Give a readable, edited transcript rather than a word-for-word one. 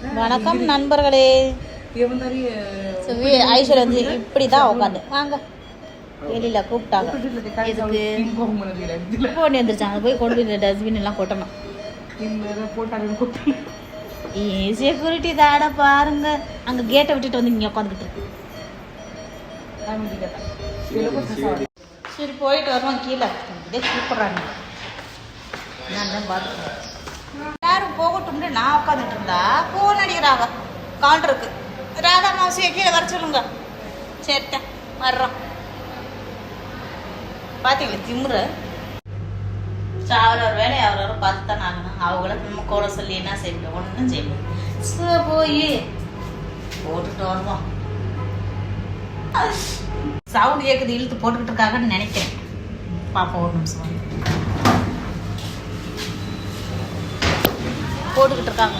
வணக்கம் நண்பர்களே. ஐஸ்வர்யா வந்து இப்படி தான் உட்காந்து வாங்க வெளியில் கூப்பிட்டாங்க. இதுக்கு போன் வந்துருச்சாங்க, போய் கொண்டு போய் டஸ்ட்பின் எல்லாம் கொட்டணும். செக்யூரிட்டி தாட பாருங்க, அங்கே கேட்டை விட்டுட்டு வந்து இங்கே உட்காந்துக்கிட்டு இருக்கு. சரி போயிட்டு வருவோம் கீழே. இதே கூப்பிட்றாங்க, நான் தான் பார்த்துக்கிறேன். யாரும் போகட்டும்னு நான் உட்காந்துட்டு இருந்தா போன் அடிக்கிறாங்க கவுண்டருக்கு. ராதா மாசியை கீழே வர சொல்லுங்க. சரிட்டேன் வர்றோம். பார்த்தீங்களா திமுறை. அவரவர் வேலையை அவரவர் பார்த்து தான் ஆகணும். அவங்கள நம்ம கூட சொல்லி என்ன செய்யணும், ஒன்றும் செய்யணும். போய் போட்டுட்டு வருவோம். சவுண்ட் கேட்குது, இழுத்து போட்டுக்கிட்டு இருக்காங்கன்னு நினைக்கிறேன். பாப்போம் ஒரு நிமிஷம். போட்டுக்கிட்டு இருக்காங்க.